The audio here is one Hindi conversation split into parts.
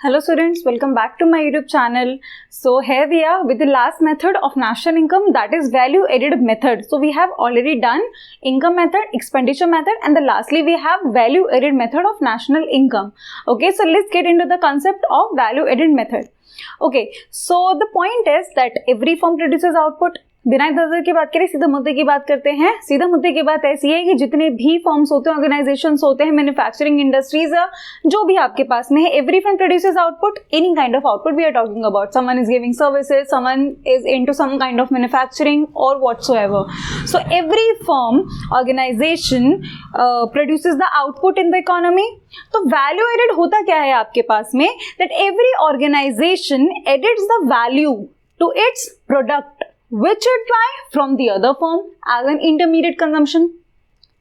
Hello students, welcome back to my YouTube channel. So here we are with the last method of national income, that is value added method. So we have already done income method, expenditure method, and then lastly we have value added method of national income. Okay, so let's get into the concept of value added method. Okay, so the point is that every firm produces output. बिना इधर की बात करें सीधा मुद्दे की बात करते हैं. सीधा मुद्दे की बात ऐसी है कि जितने भी फर्म्स होते हैं, ऑर्गेनाइजेशंस होते हैं, मैन्युफैक्चरिंग इंडस्ट्रीज, जो भी आपके पास में है, every firm produces output, any kind of output we are talking about. Someone is giving services, someone is into some kind of manufacturing और whatsoever. So every firm, organisation produces the output in the economy. तो वैल्यू एडेड होता क्या है आपके पास में, that every organisation adds the value to its product which it buy from the other firm as an intermediate consumption.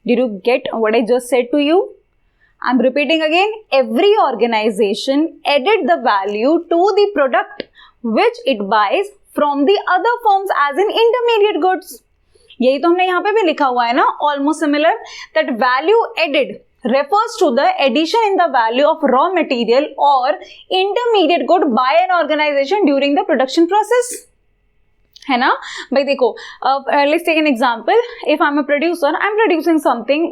Did you get what I just said to you? I'm repeating again. Every organization edit the value to the product which it buys from the other firms as an intermediate goods. यही तो हमने यहाँ पे भी लिखा हुआ है ना, almost similar, that value added refers to the addition in the value of raw material or intermediate good by an organization during the production process. है ना भाई. देखो, let's take an example. If I am a producer, I am producing something,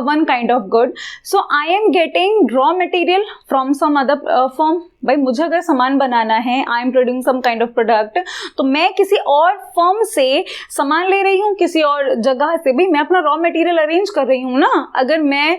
one kind of good, so I am getting raw material from some other firm. भाई मुझे अगर सामान बनाना है, I am producing some kind of product, तो मैं किसी और फर्म से सामान ले रही हूँ, किसी और जगह से. भाई मैं अपना रॉ मटेरियल अरेंज कर रही हूँ ना. अगर मैं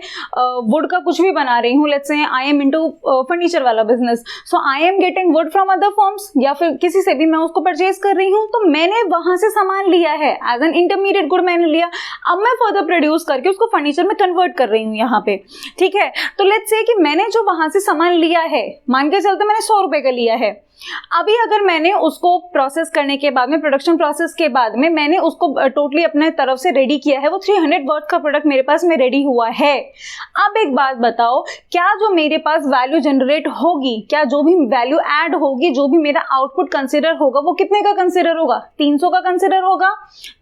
वुड का कुछ भी बना रही हूँ, let's say I am into furniture वाला business, so I am getting wood from other firms, या फिर किसी से भी मैं उसको परचेज कर रही हूँ, तो मैंने वहां से सामान लिया है, एज एन इंटरमीडिएट गुड मैंने लिया. अब मैं फर्दर प्रोड्यूस करके उसको फर्नीचर में कन्वर्ट कर रही हूँ यहाँ पे. ठीक है, तो लेट्स से कि मैंने जो वहां से सामान लिया है, मान के चलते मैंने 100 रुपए का लिया है. अभी अगर मैंने उसको प्रोसेस करने के बाद में, प्रोडक्शन प्रोसेस के बाद में मैंने उसको टोटली अपने तरफ से रेडी किया है, वो 300 वर्थ का प्रोडक्ट मेरे पास में रेडी हुआ है. अब एक बात बताओ, क्या जो मेरे पास वैल्यू जनरेट होगी, क्या जो भी वैल्यू ऐड होगी, जो भी मेरा आउटपुट कंसिडर होगा, वो कितने का कंसिडर होगा? 300 का कंसिडर होगा,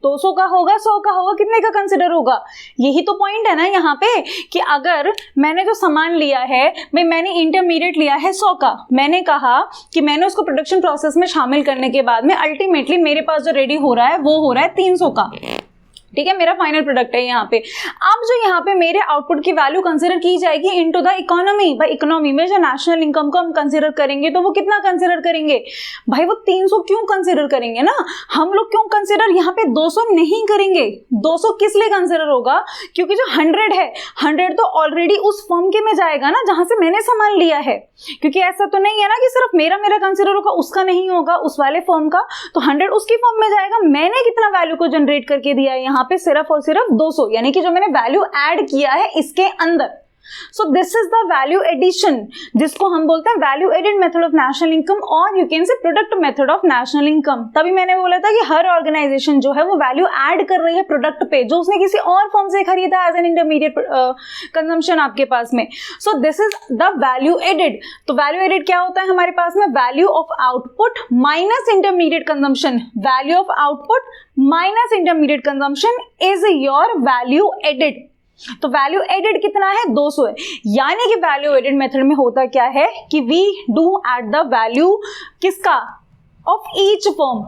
200 का होगा, 100 का होगा, कितने का कंसिडर होगा? यही तो पॉइंट है ना यहाँ पे, कि अगर मैंने जो सामान लिया है, मैंने इंटरमीडिएट लिया है 100 का, मैंने कहा कि मैंने उसको प्रोडक्शन प्रोसेस में शामिल करने के बाद में अल्टीमेटली मेरे पास जो रेडी हो रहा है वो हो रहा है 300 का. ठीक है, मेरा फाइनल प्रोडक्ट है यहाँ पे. अब जो यहाँ पे मेरे आउटपुट की वैल्यू कंसीडर की जाएगी इनटू द इकोनॉमी. भाई इकोनॉमी में जो नेशनल इनकम को हम कंसीडर करेंगे, तो वो कितना कंसीडर करेंगे? भाई वो 300 क्यों कंसीडर करेंगे ना, हम लोग क्यों कंसीडर यहाँ पे 200 नहीं करेंगे? 200 किस लिए कंसीडर होगा? क्योंकि जो 100 है, 100 तो ऑलरेडी उस फर्म के में जाएगा ना जहां से मैंने सामान लिया है. क्योंकि ऐसा तो नहीं है ना कि सिर्फ मेरा कंसीडर होगा, उसका नहीं होगा, उस वाले फर्म का. तो 100 उसकी फर्म में जाएगा. मैंने कितना वैल्यू को जनरेट करके दिया है यहाँ पे? सिर्फ और सिर्फ 200, यानी कि जो मैंने वैल्यू ऐड किया है इसके अंदर. So this is the value addition, जिसको हम बोलते हैं value added method of national income, और you can say product method of national income. तभी मैंने बोला था कि हर ऑर्गेनाइजेशन जो है वो वैल्यू ऐड कर रही है प्रोडक्ट पे, जो उसने किसी और फर्म से खरीदा एज एन इंटरमीडिएट कंजम्पशन आपके पास में. So this is the value added. तो वैल्यू एडेड क्या होता है हमारे पास में? Value of output minus intermediate consumption. Value of output minus intermediate consumption is your value added. तो वैल्यू एडेड कितना है? 200 है. यानी कि वैल्यू एडेड मेथड में होता क्या है कि we do at the value किसका? Of each firm.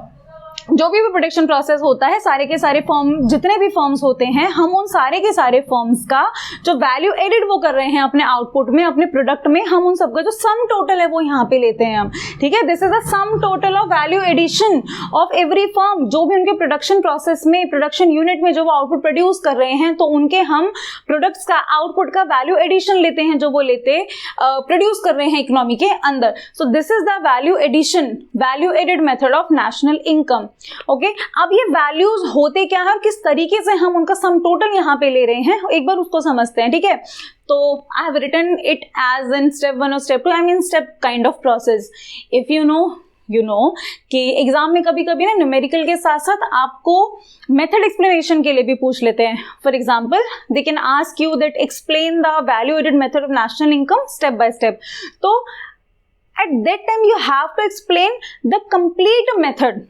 जो भी प्रोडक्शन प्रोसेस होता है, सारे के सारे फर्म, जितने भी फर्म्स होते हैं, हम उन सारे के सारे फर्म्स का जो वैल्यू एडेड वो कर रहे हैं अपने आउटपुट में, अपने प्रोडक्ट में, हम उन सबका जो सम टोटल है वो यहाँ पे लेते हैं हम. ठीक है, this is the sum total of value addition of every firm. जो भी उनके प्रोडक्शन प्रोसेस में, प्रोडक्शन यूनिट में जो वो आउटपुट प्रोड्यूस कर रहे हैं, तो उनके हम प्रोडक्ट्स का, आउटपुट का वैल्यू एडिशन लेते हैं, जो वो लेते प्रोड्यूस कर रहे हैं इकोनॉमी के अंदर. So this is the value addition, value added method of national income. Okay, अब ये वैल्यूज होते क्या है और किस तरीके से हम उनका सम टोटल यहाँ पे ले रहे हैं, एक बार उसको समझते हैं. ठीक है, तो I have written it as in step 1 और step 2, I mean step kind of process. If you know कि एग्जाम में कभी कभी ना न्यूमेरिकल के साथ साथ आपको मेथड एक्सप्लेनेशन के लिए भी पूछ लेते हैं. For example, they can ask you that explain the value added method of national income step by step. तो at that time you have to explain the complete method.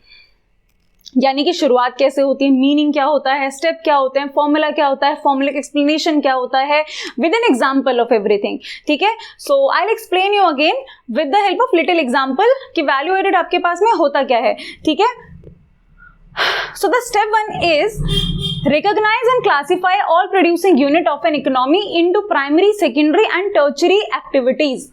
यानी कि शुरुआत कैसे होती है, मीनिंग क्या होता है, स्टेप क्या होते हैं, फॉर्मूला क्या होता है, फॉर्मूला एक्सप्लेनेशन क्या होता है, with an example of everything. ठीक है, so I will explain you again with the help of little example कि वैल्यू एडेड आपके पास में होता क्या है. ठीक है, so the step 1 is recognize and classify all producing unit of an economy into primary, secondary and tertiary activities.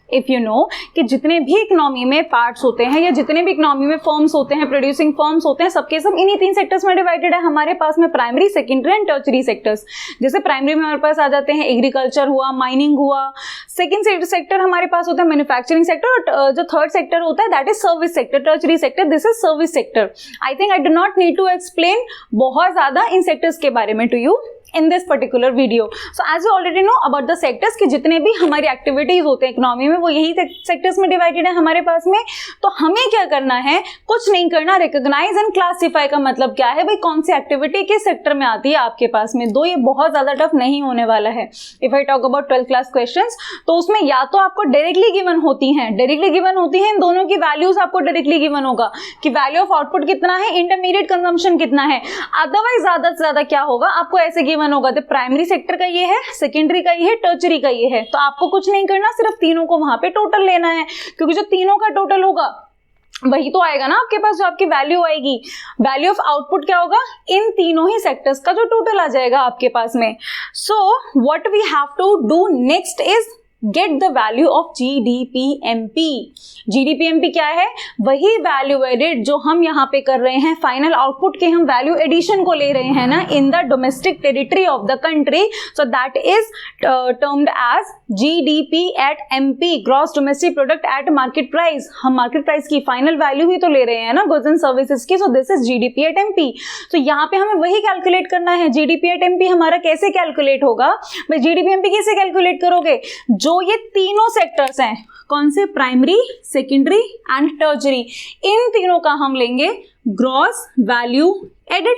If you know कि जितने भी इकोनॉमी में पार्ट्स होते हैं या जितने भी इकोनॉमी में फर्म्स होते हैं, प्रोड्यूसिंग फर्म्स होते हैं, सबके सब इन्हीं 3 सेक्टर्स में डिवाइडेड है हमारे पास में, primary, secondary and tertiary sectors. जैसे प्राइमरी में हमारे पास आ जाते हैं एग्रीकल्चर हुआ, माइनिंग हुआ. सेकेंड सेक्टर हमारे पास होता है मैन्युफैक्चरिंग सेक्टर, और जो थर्ड सेक्टर होता है that is service sector. Tertiary sector, this is service sector. I think I do not need to explain बहुत ज्यादा इन सेक्टर्स के बारे में to you in this particular video. So as you already know about the sectors कि जितने भी हमारी एक्टिविटीज होते हैं इकोनॉमी में वो यही सेक्टर्स में डिवाइडेड है हमारे पास में. तो हमें क्या करना है, कुछ नहीं करना. रिकॉग्नाइज एंड क्लासीफाई का मतलब क्या है भाई, कौन सी एक्टिविटी किस सेक्टर में आती है आपके पास में. दो, ये बहुत ज्यादा टफ नहीं होने वाला है. If I talk about 12th class questions तो उसमें या तो आपको डायरेक्टली गिवन होती हैं, इन दोनों की वैल्यूज आपको डायरेक्टली गिवन होगा कि वैल्यू ऑफ आउटपुट कितना है, इंटरमीडिएट कंजम्पशन कितना है. अदरवाइज ज्यादा से ज्यादा क्या होगा, आपको ऐसे गिवन होगा तो प्राइमरी सेक्टर का ये है, सेकेंडरी का ये है, टर्चरी का ये है. तो आपको कुछ नहीं करना, सिर्फ तीनों को वहां पे टोटल लेना है, क्योंकि जो तीनों का टोटल होगा वही तो आएगा ना आपके पास, जो आपकी वैल्यू आएगी. वैल्यू ऑफ आउटपुट क्या होगा, इन तीनों ही सेक्टर्स का जो टोटल आ जाएगा आपके पास में. So what we have to do next is get the value of GDPMP. GDPMP क्या है, वही वैल्यू एडिड जो हम यहाँ पे कर रहे हैं, फाइनल आउटपुट के हम वैल्यू एडिशन को ले रहे हैं ना in the domestic territory of the country. So that is termed as GDP at MP, gross domestic product at market price. हम मार्केट प्राइस की फाइनल वैल्यू ही तो ले रहे हैं ना गुड्स एंड सर्विसेज की. So this is GDP at MP. तो यहाँ पे हमें वही कैलकुलेट करना है. GDP एट MP हमारा कैसे कैलकुलेट होगा भाई, GDPMP कैसे कैलकुलेट करोगे, जो ये तीनों सेक्टर्स हैं, कौन से, प्राइमरी, सेकेंडरी एंड टर्चरी, इन तीनों का हम लेंगे ग्रॉस वैल्यू एडेड.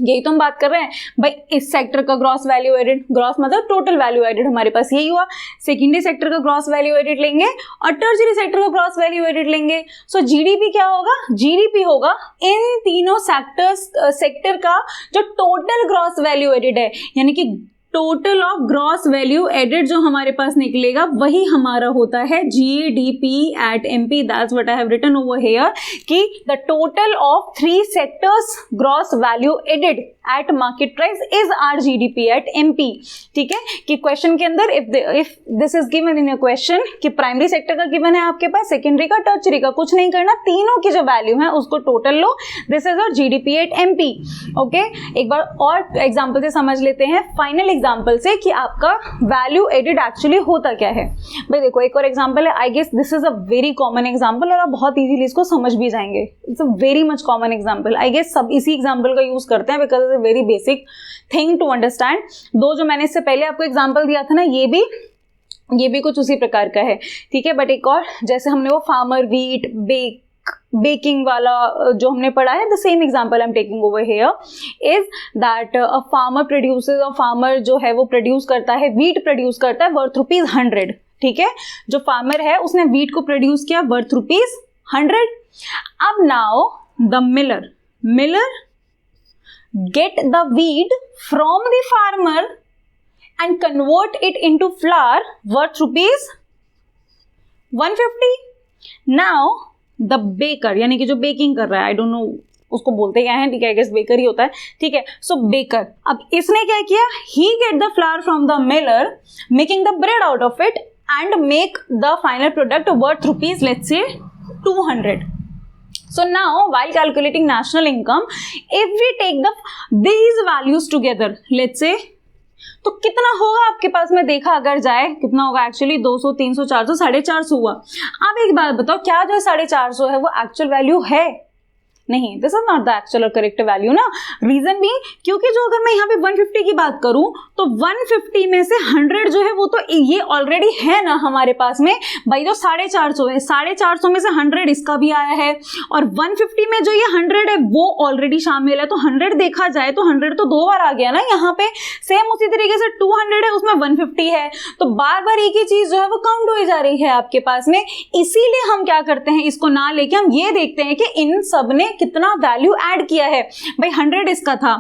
यही तो हम बात कर रहे हैं भाई, इस सेक्टर का ग्रॉस वैल्यू एडेड, ग्रॉस मतलब टोटल वैल्यू एडेड हमारे पास यही हुआ. सेकेंडरी सेक्टर का ग्रॉस वैल्यू एडेड लेंगे और टर्चरी सेक्टर का ग्रॉस वैल्यू एडेड लेंगे. सो GDP क्या होगा, GDP होगा इन तीनों सेक्टर का जो टोटल ग्रॉस वैल्यू एडेड है, यानी कि total of gross value added जो हमारे पास निकलेगा वही हमारा होता है GDP at MP. That's what I have written over here कि the total of 3 sectors gross value added at market price is our GDP at MP. ठीक है, कि क्वेश्चन के अंदर if this is given in a question कि प्राइमरी सेक्टर का गिवन है आपके पास, सेकेंडरी का, टर्चरी का, कुछ नहीं करना, तीनों की जो वैल्यू है उसको टोटल लो. This is our GDP at MP. Okay, एक बार और एग्जाम्पल से समझ लेते हैं, फाइनल एग्जाम्पल से, कि आपका वैल्यू एडेड एक्चुअली होता क्या है. भाई देखो, एक और एग्जाम्पल है. I guess this is a very common example और आप बहुत इजीली इसको समझ भी जाएंगे. It's a very much common example. I guess सब इसी एग्जाम्पल का यूज करते हैं because it's a very basic thing to understand. दो जो मैंने इससे पहले आपको एग्जाम्पल दिया था ना, ये भी कुछ उसी प्रकार का है. ठीक है, बट एक और, जैसे हमने वो फार्मर व्हीट बेकिंग वाला जो हमने पढ़ा है, the same example I am taking over here is that a farmer produces, a farmer जो है वो प्रोड्यूस करता है, व्हीट प्रोड्यूस करता है वर्थ ₹100. ठीक है, जो फार्मर है उसने व्हीट को प्रोड्यूस किया वर्थ ₹100. अब now the Miller get the wheat from the farmer and convert it into flour worth ₹150. Now the baker, यानी कि जो बेकिंग कर रहा है, आई डोंट नो उसको बोलते क्या है, ठीक है, आई गेस बेकर ही होता है. ठीक है, सो बेकर, अब इसने क्या किया, he get the flour from the miller, making the bread out of it and make the final product worth rupees, let's say 200. So now while calculating national income, if we take these values together, let's say, तो कितना होगा आपके पास में, देखा अगर जाए कितना होगा एक्चुअली, 200, 300, 400, 450 हुआ. अब एक बात बताओ, क्या जो 450 है वो एक्चुअल वैल्यू है? नहीं, this is not the actual और करेक्ट वैल्यू ना. रीजन भी, क्योंकि जो अगर मैं यहाँ पे 150 की बात करूं तो 150 में से 100 जो है वो तो ये ऑलरेडी है ना हमारे पास में भाई. जो 450 है, 450 में से 100 इसका भी आया है, और 150 में जो ये 100 है वो ऑलरेडी शामिल है. तो 100 देखा जाए तो 100 तो 2 बार आ गया ना यहाँ पे. सेम उसी तरीके से 200 है, उसमें 150 है, तो बार बार एक ही चीज जो है वो काउंट हो जा रही है आपके पास में. इसीलिए हम क्या करते हैं, इसको ना लेके हम ये देखते हैं कि इन सब ने कितना वैल्यू ऐड किया है। भाई 100 इसका था,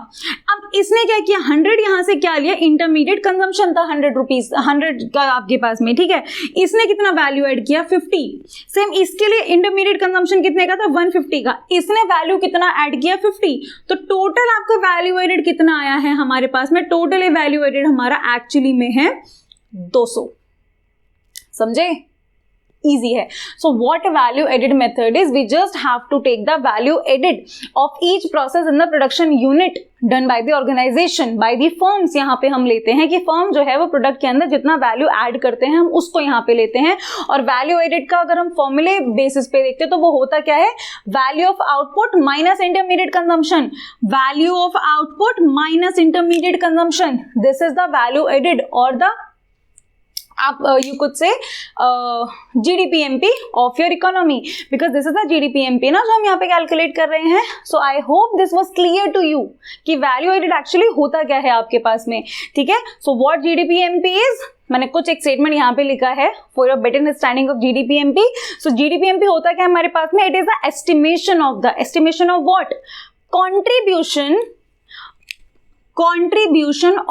अब इसने क्या किया, 100 यहाँ से क्या लिया, इंटरमीडिएट कंजम्पशन था 100 रुपीज, 100 का आपके पास में, ठीक है। इसने कितना वैल्यू ऐड किया, 50। सेम इसके लिए इंटरमीडिएट कंजम्पशन कितने का था, 150 का, इसने वैल्यू कितना ऐड किया, 50। तो टोटल आपका वैल्यू एडेड कितना आया है हमारे पास में, टोटल वैल्यू एडेड हमारा एक्चुअली में है 200। समझे, easy है। So what value added method is, we just have to take the value added of each process in the production unit done by the organization, by the firms। यहाँ पे हम लेते हैं कि फर्म जो है वो प्रोडक्ट के अंदर जितना वैल्यू ऐड करते हैं हम उसको यहाँ पे लेते हैं। और वैल्यू एडेड का अगर हम फॉर्मूले बेसिस पे देखते हैं तो वो होता क्या है, value of output minus intermediate consumption, value of output minus intermediate consumption, this is the value added और द आप you could say GDPMP of your economy, because this is the GDPMP ना जो हम यहाँ पे कैलकुलेट कर रहे हैं। So I hope this was clear to you कि value added actually होता क्या है आपके पास में, ठीक है। So what GDPMP is, मैंने कुछ एक स्टेटमेंट यहाँ पे लिखा है for your better understanding of GDPMP। So GDPMP होता क्या है हमारे पास में, it is the estimation of what, contribution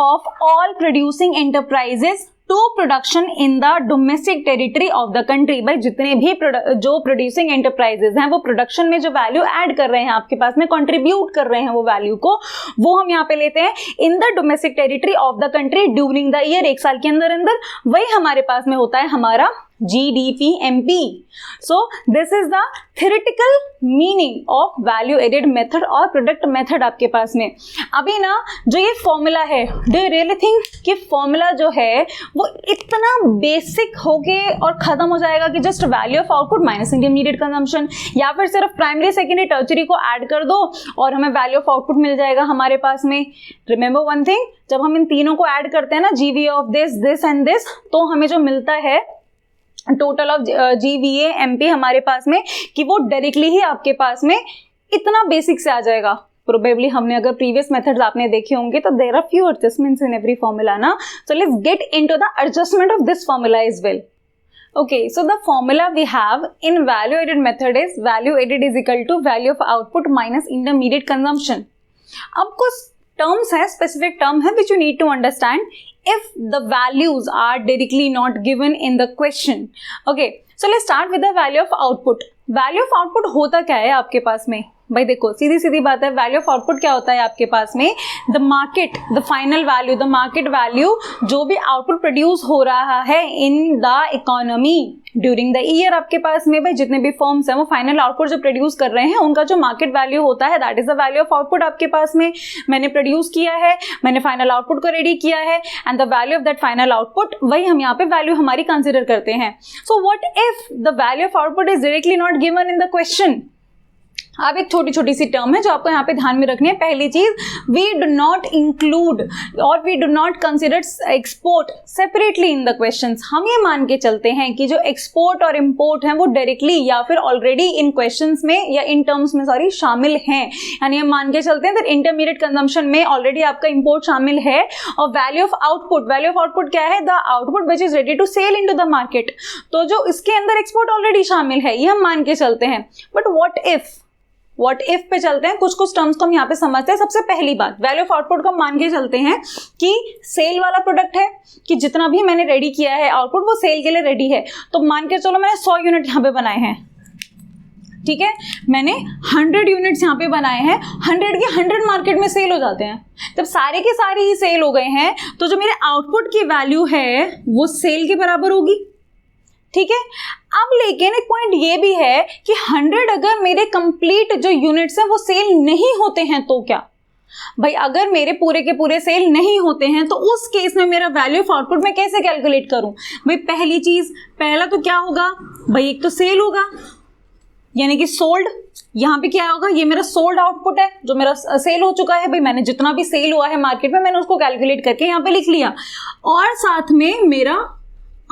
of all producing enterprises to production in the domestic territory of the country. भाई जितने भी जो प्रोड्यूसिंग एंटरप्राइजेज हैं वो प्रोडक्शन में जो वैल्यू ऐड कर रहे हैं आपके पास में, कंट्रीब्यूट कर रहे हैं वो वैल्यू को, वो हम यहाँ पे लेते हैं इन the domestic territory of the country during the year, एक साल के अंदर अंदर, वही हमारे पास में होता है हमारा GDPMP। So this is the theoretical meaning of value added method और product method आपके पास में। अभी ना जो ये फॉर्मूला है, do you really think कि फॉर्मूला जो है वो इतना बेसिक होके और खत्म हो जाएगा कि just value of output minus intermediate consumption, या फिर सिर्फ प्राइमरी सेकेंडरी टर्चरी को ऐड कर दो और हमें वैल्यू ऑफ आउटपुट मिल जाएगा हमारे पास में। रिमेंबर वन थिंग, जब हम इन तीनों को ऐड करते हैं ना, GVA of this and this, तो हमें जो मिलता है टोटल ऑफ GVA-MP हमारे पास में, कि वो डायरेक्टली ही आपके पास में इतना बेसिक से आ जाएगा। प्रोबेबली हमने अगर प्रीवियस मेथड्स आपने देखे होंगे तो there are few adjustments in every formula ना। So let's get into the adjustment of this formula as well. Okay, so the formula we have in value added method is value added is equal to value of output minus intermediate consumption। अब कुछ terms है, specific term है which you need to understand if the values are directly not given in the question। Okay, so let's start with the value of output। value of output होता क्या है आपके पास में, भाई देखो सीधी सीधी बात है, वैल्यू ऑफ आउटपुट क्या होता है आपके पास में, the market, the final value, the market value, जो भी आउटपुट प्रोड्यूस हो रहा है इन the economy during the year आपके पास में। भाई जितने भी फर्म्स हैं वो फाइनल आउटपुट जो प्रोड्यूस कर रहे हैं उनका जो मार्केट वैल्यू होता है, that is the value of output आपके पास में। मैंने प्रोड्यूस किया है, मैंने फाइनल आउटपुट को रेडी किया है, and the value of that final output, वही हम यहाँ पे वैल्यू हमारी कंसिडर करते हैं। So what if the value of output is directly not given in the question. अब एक छोटी छोटी सी टर्म है जो आपको यहाँ पे ध्यान में रखनी है। पहली चीज, वी डू नॉट इंक्लूड और we do not consider export separately in the questions. हम ये मान के चलते हैं कि जो एक्सपोर्ट और इंपोर्ट हैं वो डायरेक्टली या फिर ऑलरेडी इन क्वेश्चंस में या इन टर्म्स में शामिल हैं। यानी हम मान के चलते हैं दैट इंटरमीडिएट कंजम्पशन में ऑलरेडी आपका इंपोर्ट शामिल है। और वैल्यू ऑफ आउटपुट क्या है, the output which is ready to sell in to the market, तो जो इसके अंदर एक्सपोर्ट ऑलरेडी शामिल है, ये हम मान के चलते हैं। बट व्हाट इफ पे चलते हैं, कुछ कुछ टर्म्स को हम यहाँ पे समझते हैं। सबसे पहली बात, वैल्यू ऑफ आउटपुट को हम मान के चलते हैं कि सेल वाला प्रोडक्ट है, कि जितना भी मैंने रेडी किया है आउटपुट वो सेल के लिए रेडी है। तो मान के चलो मैंने 100 यूनिट यहाँ पे बनाए हैं, ठीक है, मैंने 100 यूनिट्स यहाँ पे बनाए हैं, 100 के 100 मार्केट में सेल हो जाते हैं। जब सारे के सारे ही सेल हो गए हैं तो जो मेरे आउटपुट की वैल्यू है वो सेल के बराबर होगी, ठीक है। अब लेकिन एक पॉइंट ये भी है कि 100 अगर मेरे कंप्लीट जो यूनिट्स हैं वो सेल नहीं होते हैं तो क्या, भाई अगर मेरे पूरे के पूरे सेल नहीं होते हैं तो उस केस में मेरा वैल्यू ऑफ आउटपुट मैं कैसे कैलकुलेट करूं। भाई पहली चीज, पहला तो क्या होगा, भाई एक तो सेल होगा यानी कि सोल्ड, यहाँ पे क्या होगा, ये मेरा सोल्ड आउटपुट है जो मेरा सेल हो चुका है। भाई मैंने जितना भी सेल हुआ है मार्केट में मैंने उसको कैलकुलेट करके यहाँ पे लिख लिया, और साथ में मेरा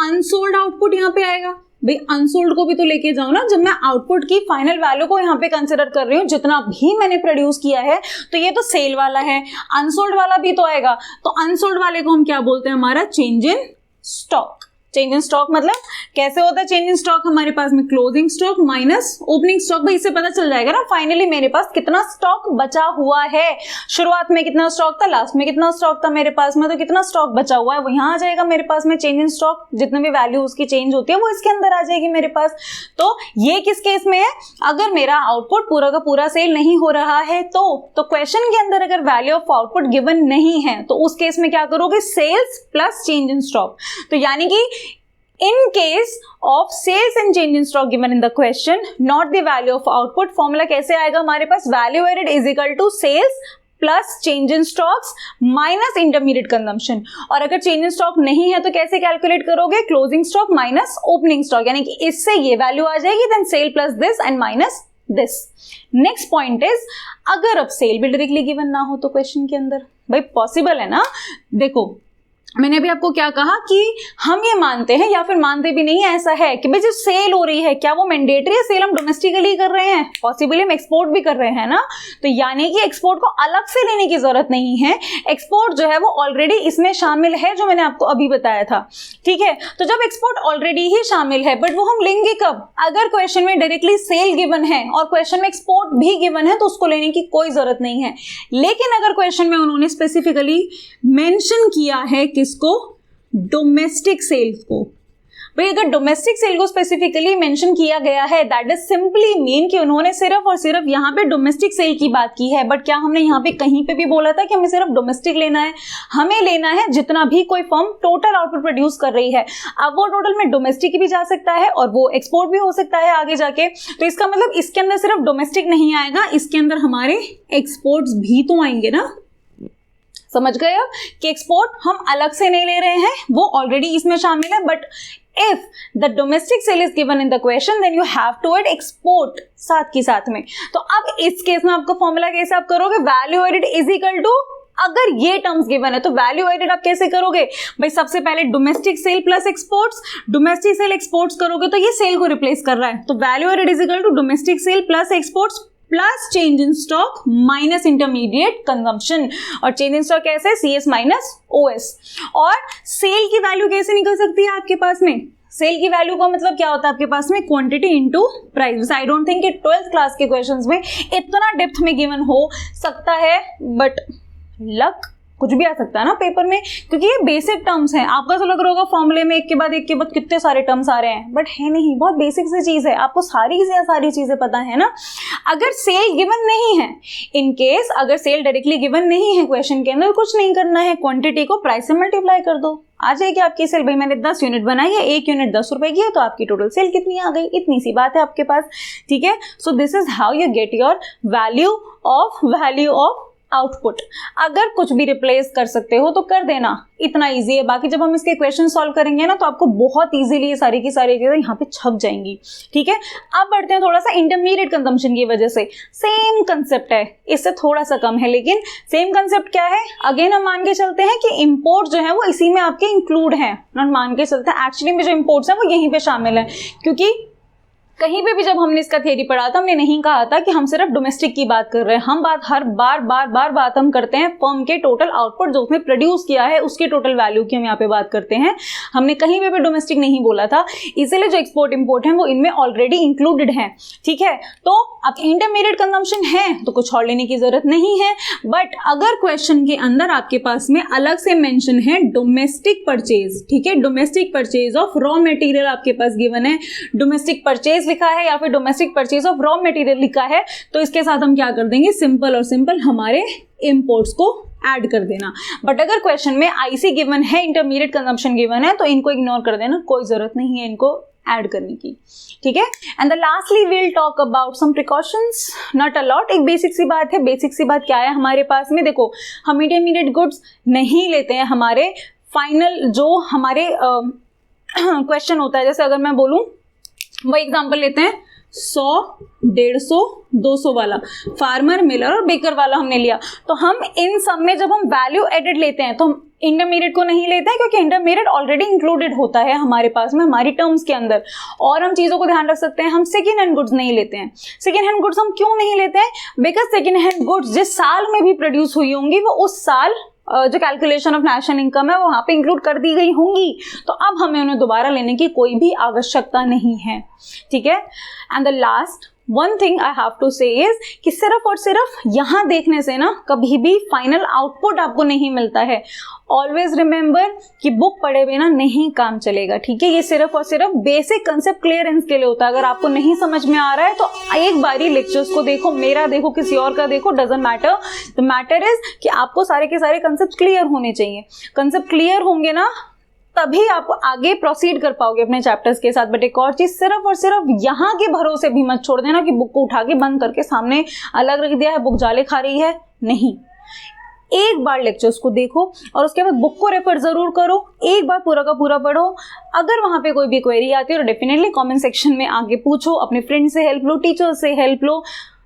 अनसोल्ड आउटपुट यहाँ पे आएगा। भाई अनसोल्ड को भी तो लेके जाओ ना, जब मैं आउटपुट की फाइनल वैल्यू को यहाँ पे कंसिडर कर रही हूँ, जितना भी मैंने प्रोड्यूस किया है तो ये तो सेल वाला है, अनसोल्ड वाला भी तो आएगा। तो अनसोल्ड वाले को हम क्या बोलते हैं, हमारा change in stock. Change in stock मतलब कैसे होता है चेंज इन स्टॉक हमारे पास में, closing stock minus opening stock. भाई इससे पता चल जाएगा ना फाइनली मेरे पास कितना स्टॉक बचा हुआ है। शुरुआत में कितना स्टॉक था, लास्ट में कितना स्टॉक था मेरे पास में, तो कितना स्टॉक बचा हुआ है वो यहाँ आ जाएगा मेरे पास में। चेंज इन स्टॉक जितने भी वैल्यू उसकी चेंज होती है वो इसके अंदर आ जाएगी मेरे पास। तो ये किस केस में है, अगर मेरा आउटपुट पूरा का पूरा सेल नहीं हो रहा है तो क्वेश्चन के अंदर अगर वैल्यू ऑफ आउटपुट गिवन नहीं है तो उस केस में क्या करोगे, sales plus change in stock. तो यानी कि in case of sales and change in stock given in the question, not the value of output, formula कैसे आएगा हमारे पास, value added is equal to sales plus change in stocks minus intermediate consumption. और अगर चेंज इन स्टॉक नहीं है तो कैसे कैलकुलेट करोगे, closing stock minus opening stock, यानी कि इससे ये वैल्यू आ जाएगी, then sale plus this and minus this. Next point is, अगर अब सेल भी डायरेक्टली गिवन ना हो तो क्वेश्चन के अंदर, भाई पॉसिबल है ना। देखो मैंने अभी आपको क्या कहा कि हम ये मानते हैं या फिर मानते भी नहीं, ऐसा है कि भाई जो सेल हो रही है क्या वो मैंडेटरी है, सेल हम डोमेस्टिकली कर रहे हैं, पॉसिबली हम एक्सपोर्ट भी कर रहे हैं ना, तो यानी कि एक्सपोर्ट को अलग से लेने की जरूरत नहीं है। एक्सपोर्ट जो है वो ऑलरेडी इसमें शामिल है जो मैंने आपको अभी बताया था, ठीक है। तो जब एक्सपोर्ट ऑलरेडी ही शामिल है, बट वो हम लेंगे कब, अगर क्वेश्चन में डायरेक्टली सेल गिवन है और क्वेश्चन में एक्सपोर्ट भी गिवन है तो उसको लेने की कोई जरूरत नहीं है। लेकिन अगर क्वेश्चन में उन्होंने स्पेसिफिकली मेंशन किया है किसको, डोमेस्टिक सेल्स को, भाई अगर डोमेस्टिक सेल को स्पेसिफिकली मेंशन किया गया है दैट इज सिंपली मीन कि उन्होंने सिर्फ और सिर्फ यहाँ पे डोमेस्टिक सेल की बात की है। बट क्या हमने यहाँ पे कहीं पे भी बोला था कि हमें सिर्फ डोमेस्टिक लेना है, हमें लेना है जितना भी कोई फर्म टोटल आउटपुट प्रोड्यूस कर रही है। अब वो टोटल में डोमेस्टिक भी जा सकता है और वो एक्सपोर्ट भी हो सकता है आगे जाके, तो इसका मतलब इसके अंदर सिर्फ डोमेस्टिक नहीं आएगा, इसके अंदर हमारे एक्सपोर्ट्स भी तो आएंगे ना। समझ गए हो कि एक्सपोर्ट हम अलग से नहीं ले रहे हैं, वो ऑलरेडी इसमें शामिल है। But if the domestic sale is given in the question then you have to add export साथ की साथ में। तो अब इस केस में आपका फॉर्मूला कैसे आप करोगे, value added is equal to, अगर ये टर्म्स गिवन है तो वैल्यू एडेड आप कैसे करोगे, भाई सबसे पहले domestic sale plus exports, domestic sale exports करोगे तो ये सेल को रिप्लेस कर रहा है, तो value added is equal to domestic sale plus exports plus change in stock minus intermediate consumption. और चेंज इन स्टॉक कैसे, CS माइनस OS। और सेल की वैल्यू कैसे निकल सकती है आपके पास में, सेल की वैल्यू का मतलब क्या होता है आपके पास में, quantity into price. I don't think कि 12th क्लास के क्वेश्चंस में इतना डेप्थ में गिवन हो सकता है, बट लक कुछ भी आ सकता है ना पेपर में, क्योंकि ये बेसिक टर्म्स हैं। आपका तो लग रहा होगा फॉर्मूले में एक के बाद कितने सारे टर्म्स आ रहे हैं, बट है नहीं, बहुत बेसिक सी चीज है, आपको सारी चीजें पता है ना। अगर सेल गिवन नहीं है, इन केस अगर सेल डायरेक्टली गिवन नहीं है क्वेश्चन के अंदर, कुछ नहीं करना है, क्वांटिटी को प्राइस से मल्टीप्लाई कर दो, आ जाएगी आपकी सेल। भाई मैंने 10 यूनिट बनाई है, 1 यूनिट 10 रुपए की है, तो आपकी टोटल सेल कितनी आ गई, इतनी सी बात है आपके पास, ठीक है। सो this is how you get your value of output. अगर कुछ भी रिप्लेस कर सकते हो तो कर देना, इतना इजी है। बाकी जब हम इसके क्वेश्चन सॉल्व करेंगे ना तो आपको बहुत इजीली ये सारी की सारी चीजें यहाँ पे छप जाएंगी, ठीक है। अब बढ़ते हैं थोड़ा सा इंटरमीडिएट कंजम्पशन की वजह से, सेम कंसेप्ट है, इससे थोड़ा सा कम है, लेकिन सेम कंसेप्ट क्या है, अगेन हम मान के चलते हैं कि इंपोर्ट जो है वो इसी में आपके इंक्लूड है, नॉट मान के चलते हैं, एक्चुअली में जो इंपोर्ट्स है वो यहीं पे शामिल है। क्योंकि कहीं पे भी जब हमने इसका थ्योरी पढ़ा था हमने नहीं कहा था कि हम सिर्फ डोमेस्टिक की बात कर रहे हैं, हम बात हर बार बात हम करते हैं फर्म के टोटल आउटपुट जो उसने प्रोड्यूस किया है उसके टोटल वैल्यू की हम यहाँ पे बात करते हैं। हमने कहीं पे भी डोमेस्टिक नहीं बोला था, इसीलिए जो एक्सपोर्ट इंपोर्ट है वो इनमें ऑलरेडी इंक्लूडेड है, ठीक है। तो अब इंटरमीडिएट कंजम्पशन है तो कुछ और लेने की जरूरत नहीं है। बट अगर क्वेश्चन के अंदर आपके पास में अलग से मेंशन है डोमेस्टिक परचेज, ठीक है, domestic purchase of raw material आपके पास गिवन है, डोमेस्टिक परचेज लिखा है या फिर domestic purchase of raw material लिखा है, तो इसके साथ हम क्या कर देंगे, सिंपल और सिंपल हमारे इंपोर्ट्स को ऐड कर देना। बट अगर क्वेश्चन में IC गिवन है, इंटरमीडिएट कंजम्पशन गिवन है, तो इनको इग्नोर कर देना, कोई जरूरत नहीं है इनको ऐड करने की, ठीक है। And the lastly we'll talk about some precautions, not a lot, एक बेसिक सी बात है। बेसिक सी बात क्या है हमारे पास में, देखो हम इंटरमीडिएट गुड्स नहीं लेते हैं, हमारे फाइनल जो हमारे क्वेश्चन होता है, जैसे अगर मैं बोलूं वही एग्जाम्पल लेते हैं, 100, 150, 200 वाला फार्मर, मिलर और बेकर वाला हमने लिया, तो हम इन सब में जब हम वैल्यू एडेड लेते हैं तो हम इंटरमीडिएट को नहीं लेते हैं, क्योंकि इंटरमीडिएट ऑलरेडी इंक्लूडेड होता है हमारे पास में हमारी टर्म्स के अंदर। और हम चीज़ों को ध्यान रख सकते हैं, हम सेकेंड हैंड गुड्स नहीं लेते हैं। सेकेंड हैंड गुड्स हम क्यों नहीं लेते हैं, बिकॉज सेकेंड हैंड गुड्स जिस साल में भी प्रोड्यूस हुई होंगी वो उस साल जो कैलकुलेशन ऑफ नेशनल इनकम है वो वहाँ पे इंक्लूड कर दी गई होंगी, तो अब हमें उन्हें दोबारा लेने की कोई भी आवश्यकता नहीं है, ठीक है। And the last one thing I have to say is कि सिर्फ और सिर्फ यहाँ देखने से ना कभी भी फाइनल आउटपुट आपको नहीं मिलता है। ऑलवेज रिमेंबर कि बुक पढ़े बिना नहीं काम चलेगा, ठीक है। ये सिर्फ और सिर्फ बेसिक कंसेप्ट क्लियरेंस के लिए होता है। अगर आपको नहीं समझ में आ रहा है तो एक बारी लेक्चर्स को देखो, मेरा देखो, किसी और का देखो, doesn't matter. The matter is कि आपको सारे के सारे कंसेप्ट क्लियर होने चाहिए। कंसेप्ट क्लियर होंगे ना तभी आप आगे प्रोसीड कर पाओगे अपने चैप्टर्स के साथ। बट एक और चीज, सिर्फ और सिर्फ यहाँ के भरोसे भी मत छोड़ देना कि बुक को उठा के बंद करके सामने अलग रख दिया है, बुक जाले खा रही है। नहीं, एक बार लेक्चर्स को देखो और उसके बाद बुक को रेफर जरूर करो, एक बार पूरा का पूरा पढ़ो। अगर वहाँ पे कोई भी क्वेरी आती है तो डेफिनेटली कमेंट सेक्शन में आगे पूछो, अपने फ्रेंड से हेल्प लो, टीचर से हेल्प लो,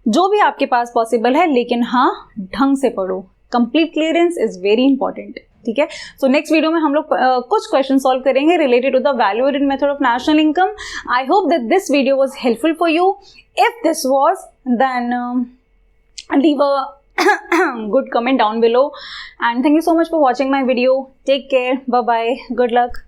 जो भी आपके पास पॉसिबल है, लेकिन हाँ ढंग से पढ़ो। Complete clearance is very important, ठीक है। सो नेक्स्ट वीडियो में हम लोग कुछ क्वेश्चन सॉल्व करेंगे related to the value added method of national income. I hope that this video was helpful for you. If this was, then leave a good comment down below, and thank you so much for watching my video. Take care, bye bye, good luck.